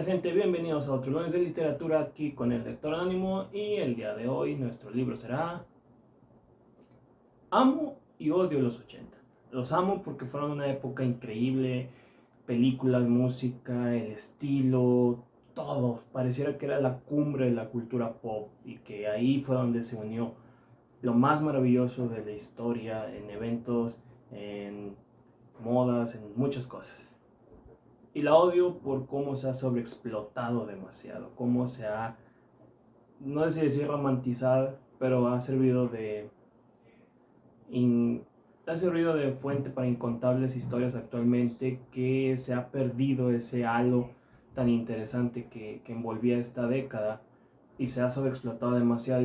tal, gente? Bienvenidos a otro lunes de literatura aquí con el lector anónimo, y el día de hoy nuestro libro será Amo y odio los 80. Los amo porque fueron una época increíble, películas, música, el estilo, todo. Pareciera que era la cumbre de la cultura pop y que ahí fue donde se unió lo más maravilloso de la historia en eventos, en modas, en muchas cosas. Y la odio por cómo se ha sobreexplotado demasiado, cómo se ha, no sé si decir romantizado, pero in- ha servido de fuente para incontables historias actualmente, que se ha perdido ese halo tan interesante que envolvía esta década y se ha sobreexplotado demasiado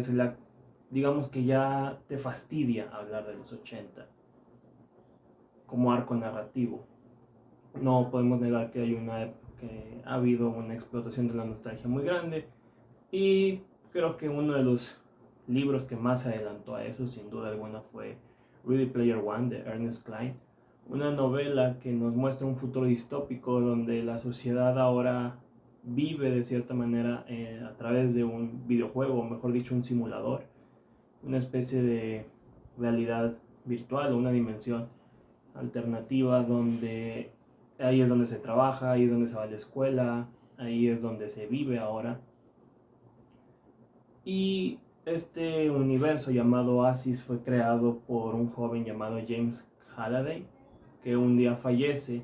digamos que ya te fastidia hablar de los 80 como arco narrativo. No podemos negar que que ha habido una explotación de la nostalgia muy grande, y creo que uno de los libros que más se adelantó a eso, sin duda alguna, fue Ready Player One de Ernest Cline, una novela que nos muestra un futuro distópico donde la sociedad ahora vive de cierta manera a través de un videojuego, o mejor dicho, un simulador, una especie de realidad virtual o una dimensión alternativa donde ahí es donde se trabaja, ahí es donde se va a la escuela, ahí es donde se vive ahora. Y este universo llamado Oasis fue creado por un joven llamado James Halliday, que un día fallece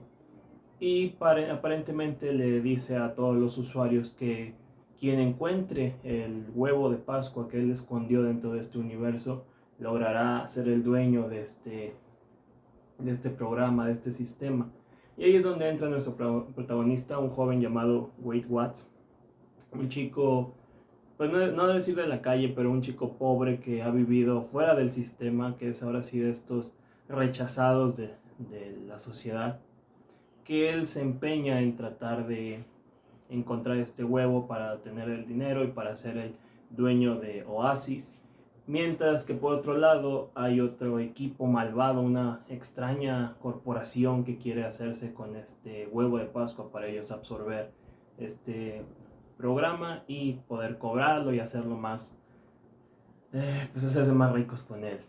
y aparentemente le dice a todos los usuarios que quien encuentre el huevo de Pascua que él escondió dentro de este universo logrará ser el dueño de este programa, de este sistema. Y ahí es donde entra nuestro protagonista, un joven llamado Wade Watts, un chico, pues no decir de la calle, pero un chico pobre que ha vivido fuera del sistema, que es ahora sí de estos rechazados de la sociedad, que él se empeña en tratar de encontrar este huevo para tener el dinero y para ser el dueño de Oasis. Mientras que por otro lado hay otro equipo malvado, una extraña corporación que quiere hacerse con este huevo de Pascua para ellos absorber este programa y poder cobrarlo y hacerlo más, pues hacerse más ricos con él.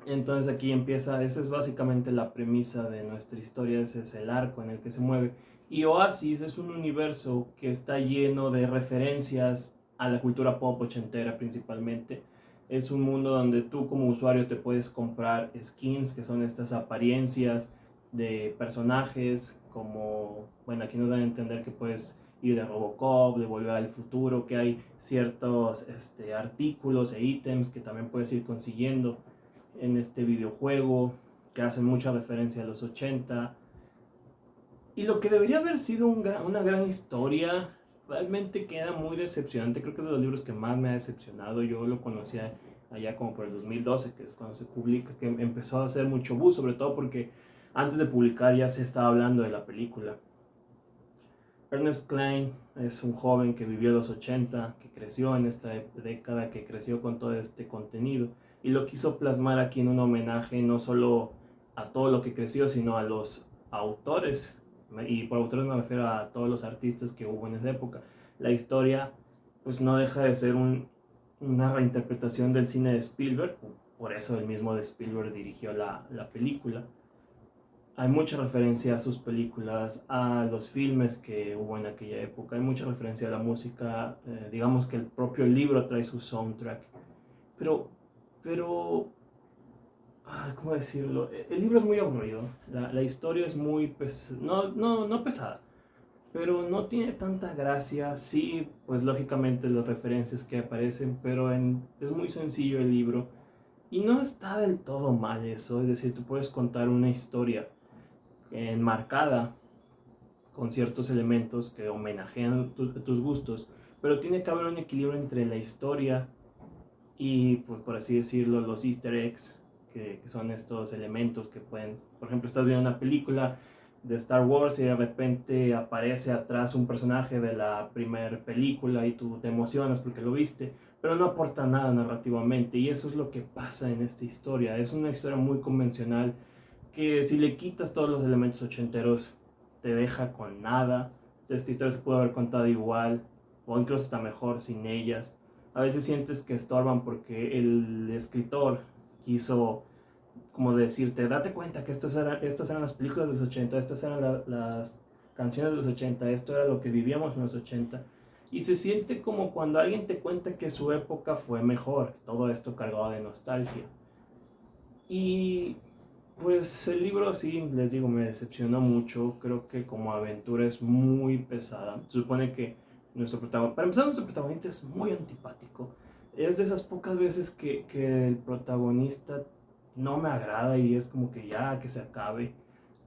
Entonces aquí empieza, esa es básicamente la premisa de nuestra historia, ese es el arco en el que se mueve. Y Oasis es un universo que está lleno de referencias a la cultura pop ochentera principalmente. Es un mundo donde tú como usuario te puedes comprar skins, que son estas apariencias de personajes, como, bueno, aquí nos dan a entender que puedes ir de Robocop, de Volver al Futuro, que hay ciertos artículos e ítems que también puedes ir consiguiendo en este videojuego, que hacen mucha referencia a los 80. Y lo que debería haber sido una gran historia, realmente queda muy decepcionante. Creo que es de los libros que más me ha decepcionado. Yo lo conocía allá como por el 2012, que es cuando se publica, que empezó a hacer mucho buzz, sobre todo porque antes de publicar ya se estaba hablando de la película. Ernest Cline es un joven que vivió los 80, que creció en esta década, que creció con todo este contenido y lo quiso plasmar aquí en un homenaje no solo a todo lo que creció, sino a los autores. Y por autores me refiero a todos los artistas que hubo en esa época. La historia pues no deja de ser una reinterpretación del cine de Spielberg, por eso el mismo de Spielberg dirigió la película. Hay mucha referencia a sus películas, a los filmes que hubo en aquella época, hay mucha referencia a la música, digamos que el propio libro trae su soundtrack, pero, pero, ¿cómo decirlo? El libro es muy aburrido, la historia es muy, no pesada, pero no tiene tanta gracia. Sí, pues lógicamente las referencias que aparecen, pero es muy sencillo el libro y no está del todo mal eso, es decir, tú puedes contar una historia enmarcada con ciertos elementos que homenajean tus gustos, pero tiene que haber un equilibrio entre la historia y, pues, por así decirlo, los easter eggs, que son estos elementos que pueden, por ejemplo, estás viendo una película de Star Wars y de repente aparece atrás un personaje de la primera película y tú te emocionas porque lo viste, pero no aporta nada narrativamente, y eso es lo que pasa en esta historia. Es una historia muy convencional que si le quitas todos los elementos ochenteros te deja con nada. esta historia se pudo haber contado igual o incluso hasta mejor sin ellas. A veces sientes que estorban porque el escritor quiso como decirte, date cuenta que estas eran las películas de los 80, estas eran las canciones de los 80, esto era lo que vivíamos en los 80. Y se siente como cuando alguien te cuenta que su época fue mejor, todo esto cargado de nostalgia. Y pues el libro, sí, les digo, me decepcionó mucho. Creo que como aventura es muy pesada. Se supone que nuestro protagonista, para empezar, nuestro protagonista es muy antipático. Es de esas pocas veces que el protagonista no me agrada y es como que ya, que se acabe.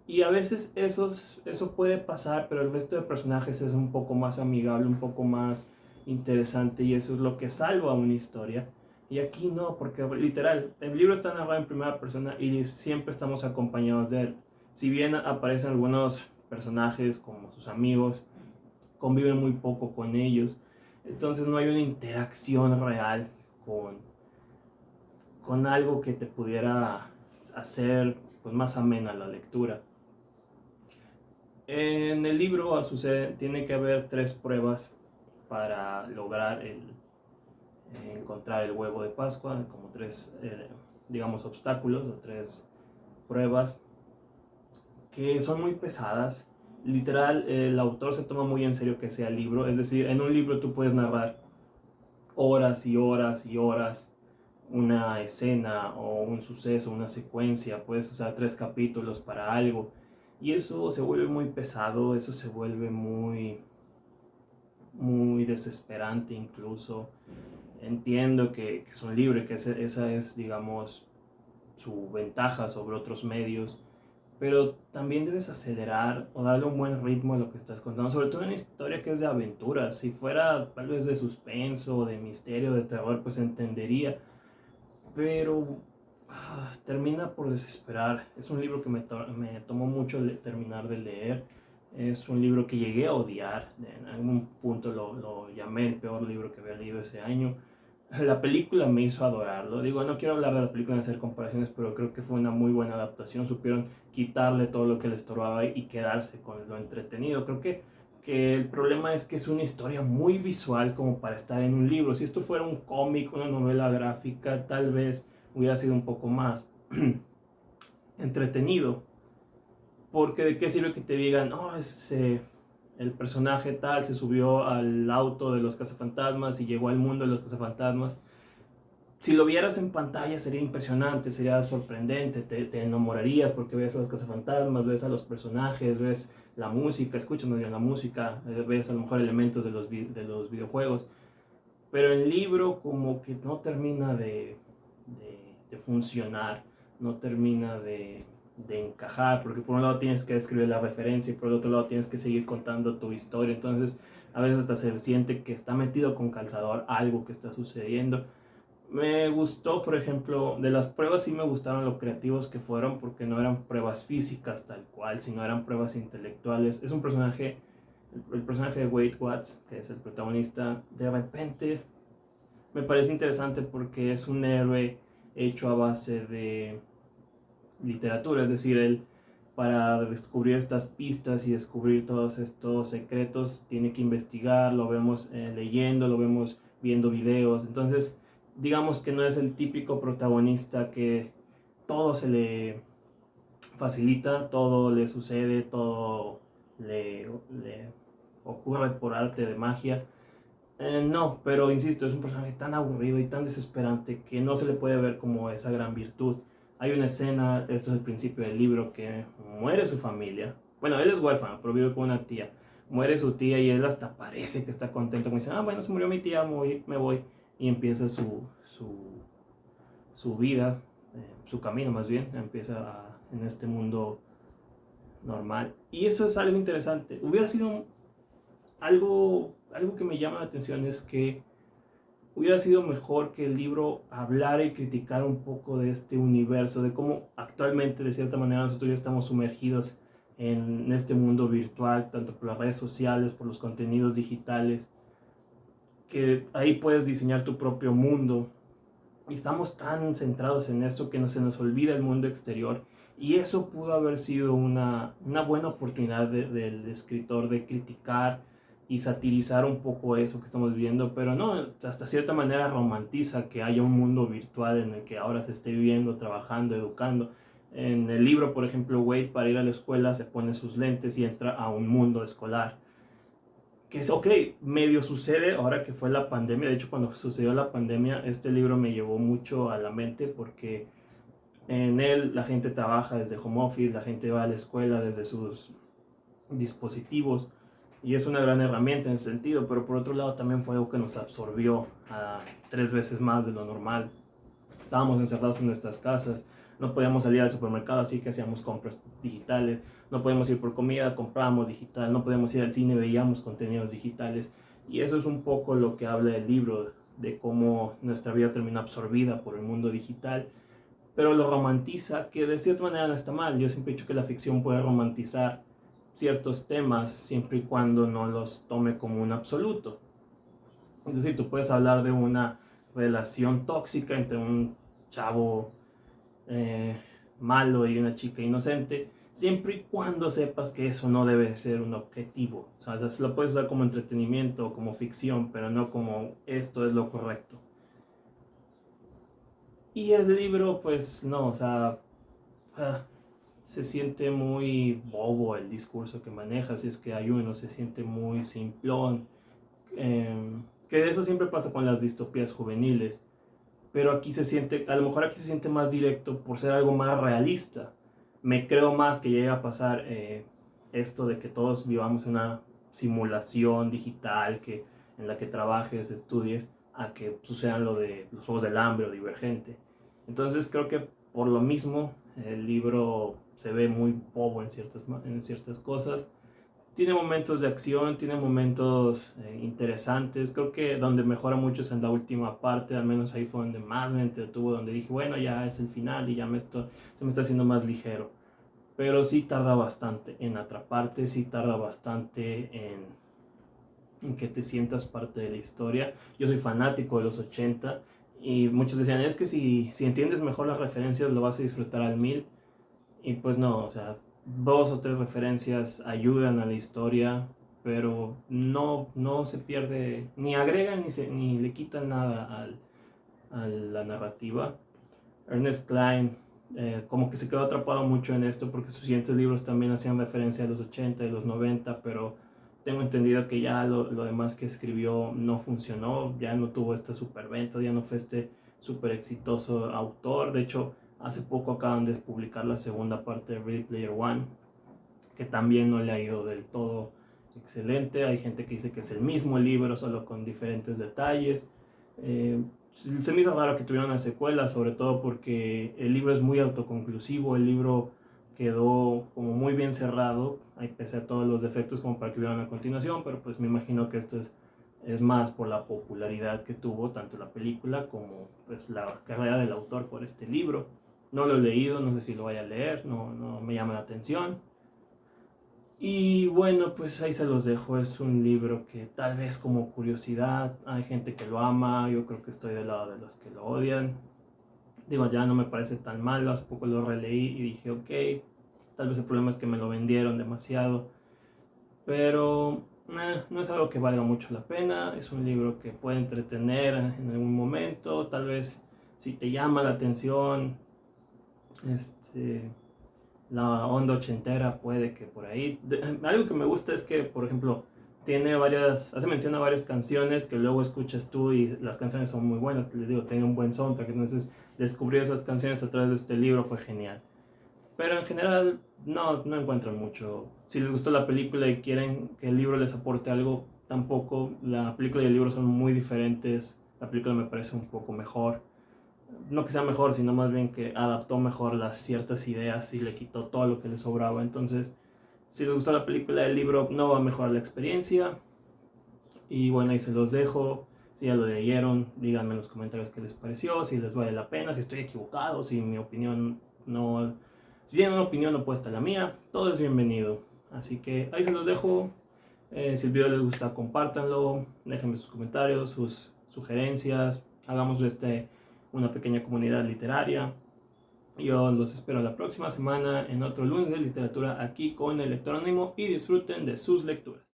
Y a veces eso puede pasar, pero el resto de personajes es un poco más amigable, un poco más interesante y eso es lo que salva una historia. Y aquí no, porque literal, el libro está narrado en primera persona y siempre estamos acompañados de él. Si bien aparecen algunos personajes como sus amigos, conviven muy poco con ellos, entonces no hay una interacción real con, con algo que te pudiera hacer pues, más amena la lectura. En el libro sucede, tiene que haber 3 pruebas para lograr encontrar el huevo de Pascua, como 3, digamos, obstáculos o 3 pruebas que son muy pesadas. Literal, el autor se toma muy en serio que sea libro, es decir, en un libro tú puedes narrar horas y horas y horas una escena o un suceso, una secuencia, puedes usar 3 capítulos para algo y eso se vuelve muy pesado, eso se vuelve muy desesperante incluso. Entiendo que son libres, que esa es, digamos, su ventaja sobre otros medios, pero también debes acelerar o darle un buen ritmo a lo que estás contando, sobre todo en una historia que es de aventuras. Si fuera tal vez de suspenso, de misterio, de terror, pues entendería, pero termina por desesperar. Es un libro que me tomó mucho terminar de leer. Es un libro que llegué a odiar. En algún punto lo llamé el peor libro que había leído ese año. La película me hizo adorarlo. Digo, no quiero hablar de la película ni hacer comparaciones, pero creo que fue una muy buena adaptación. Supieron quitarle todo lo que le estorbaba y quedarse con lo entretenido. Creo que el problema es que es una historia muy visual como para estar en un libro. Si esto fuera un cómic, una novela gráfica, tal vez hubiera sido un poco más entretenido. Porque de qué sirve que te digan, no, el personaje tal se subió al auto de los cazafantasmas y llegó al mundo de los cazafantasmas. Si lo vieras en pantalla sería impresionante, sería sorprendente, te enamorarías porque ves a los cazafantasmas, ves a los personajes, ves la música, escuchas muy bien la música, ves a lo mejor elementos de los videojuegos. Pero el libro como que no termina de funcionar, no termina de encajar, porque por un lado tienes que escribir la referencia y por el otro lado tienes que seguir contando tu historia, entonces a veces hasta se siente que está metido con calzador algo que está sucediendo. Me gustó, por ejemplo, de las pruebas sí me gustaron lo creativos que fueron porque no eran pruebas físicas tal cual, sino eran pruebas intelectuales. Es un personaje, el personaje de Wade Watts, que es el protagonista, de repente me parece interesante porque es un héroe hecho a base de literatura, es decir, él para descubrir estas pistas y descubrir todos estos secretos tiene que investigar, lo vemos leyendo, lo vemos viendo videos, entonces digamos que no es el típico protagonista que todo se le facilita, todo le sucede, todo le ocurre por arte de magia. No, pero insisto, es un personaje tan aburrido y tan desesperante que no se le puede ver como esa gran virtud. Hay una escena, esto es el principio del libro, que muere su familia. Bueno, él es huérfano, pero vive con una tía. Muere su tía y él hasta parece que está contento. Como dice, bueno, se murió mi tía, me voy. Y empieza su vida, su camino más bien, en este mundo normal. Y eso es algo interesante. Hubiera sido algo que me llama la atención es que hubiera sido mejor que el libro hablara y criticara un poco de este universo, de cómo actualmente de cierta manera nosotros ya estamos sumergidos en este mundo virtual, tanto por las redes sociales, por los contenidos digitales, que ahí puedes diseñar tu propio mundo Y estamos tan centrados en esto que no se nos olvida el mundo exterior. Y eso pudo haber sido una buena oportunidad del escritor de criticar y satirizar un poco eso que estamos viviendo, pero no, hasta cierta manera romantiza que haya un mundo virtual en el que ahora se esté viviendo, trabajando, educando. En el libro, por ejemplo, Wade para ir a la escuela se pone sus lentes y entra a un mundo escolar que es ok, medio sucede ahora que fue la pandemia. De hecho, cuando sucedió la pandemia, este libro me llevó mucho a la mente porque en él la gente trabaja desde home office, la gente va a la escuela desde sus dispositivos y es una gran herramienta en ese sentido, pero por otro lado también fue algo que nos absorbió a 3 veces más de lo normal. Estábamos encerrados en nuestras casas, no podíamos salir al supermercado, así que hacíamos compras digitales, no podíamos ir por comida, comprábamos digital, no podíamos ir al cine, veíamos contenidos digitales. Y eso es un poco lo que habla el libro, de cómo nuestra vida termina absorbida por el mundo digital, pero lo romantiza, que de cierta manera no está mal. Yo siempre he dicho que la ficción puede romantizar ciertos temas siempre y cuando no los tome como un absoluto. Es decir, tú puedes hablar de una relación tóxica entre un chavo eh, malo y una chica inocente, siempre y cuando sepas que eso no debe ser un objetivo. O sea, lo puedes usar como entretenimiento o como ficción, pero no como esto es lo correcto. Y el libro, pues no, o sea, ah, se siente muy bobo el discurso que maneja, si es que hay uno, se siente muy simplón. Que eso siempre pasa con las distopías juveniles, pero aquí se siente, a lo mejor aquí se siente más directo por ser algo más realista. Me creo más que llegue a pasar esto de que todos vivamos en una simulación digital en la que trabajes, estudies, a que sucedan lo de los Juegos del Hambre o Divergente. Entonces creo que por lo mismo el libro se ve muy bobo en ciertas cosas. Tiene momentos de acción, tiene momentos interesantes. Creo que donde mejora mucho es en la última parte, al menos ahí fue donde más me entretuvo, donde dije, bueno, ya es el final y ya se me está haciendo más ligero. Pero sí tarda bastante en atraparte, sí tarda bastante en que te sientas parte de la historia. Yo soy fanático de los 80 y muchos decían, es que si entiendes mejor las referencias lo vas a disfrutar al mil. Y pues no, o sea, 2 o 3 referencias ayudan a la historia, pero no se pierde, ni agregan ni le quitan nada a la narrativa. Ernest Cline como que se quedó atrapado mucho en esto porque sus siguientes libros también hacían referencia a los 80 y los 90, pero tengo entendido que ya lo demás que escribió no funcionó, ya no tuvo esta superventa, ya no fue este súper exitoso autor. De hecho, hace poco acaban de publicar la segunda parte de Ready Player One, que también no le ha ido del todo excelente. Hay gente que dice que es el mismo libro, solo con diferentes detalles. Eh, Se me hizo raro que tuviera una secuela, sobre todo porque el libro es muy autoconclusivo, el libro quedó como muy bien cerrado, pese a todos los defectos como para que hubiera una continuación, pero pues me imagino que esto es más por la popularidad que tuvo tanto la película como pues la carrera del autor por este libro. No lo he leído, no sé si lo vaya a leer, no me llama la atención. Y bueno, pues ahí se los dejo. Es un libro que tal vez como curiosidad, hay gente que lo ama, yo creo que estoy del lado de los que lo odian. Digo, ya no me parece tan malo, hace poco lo releí y dije, ok, tal vez el problema es que me lo vendieron demasiado, pero no es algo que valga mucho la pena, es un libro que puede entretener en algún momento, tal vez si te llama la atención, este la onda ochentera puede que por ahí. Algo que me gusta es que, por ejemplo, hace mención a varias canciones que luego escuchas tú y las canciones son muy buenas, les digo, tiene un buen soundtrack, entonces descubrir esas canciones a través de este libro fue genial. Pero en general no encuentran mucho. Si les gustó la película y quieren que el libro les aporte algo, tampoco. La película y el libro son muy diferentes. La película me parece un poco mejor, no que sea mejor, sino más bien que adaptó mejor las ciertas ideas y le quitó todo lo que le sobraba. Entonces, si les gustó la película, el libro no va a mejorar la experiencia. Y bueno, ahí se los dejo. Si ya lo leyeron, díganme en los comentarios qué les pareció, si les vale la pena, si estoy equivocado, si mi opinión no... Si tienen una opinión opuesta a la mía, todo es bienvenido. Así que ahí se los dejo. Si el video les gusta, compártanlo, déjenme sus comentarios, sus sugerencias, hagamos una pequeña comunidad literaria. Yo los espero la próxima semana en otro lunes de literatura aquí con el Lector Anónimo y disfruten de sus lecturas.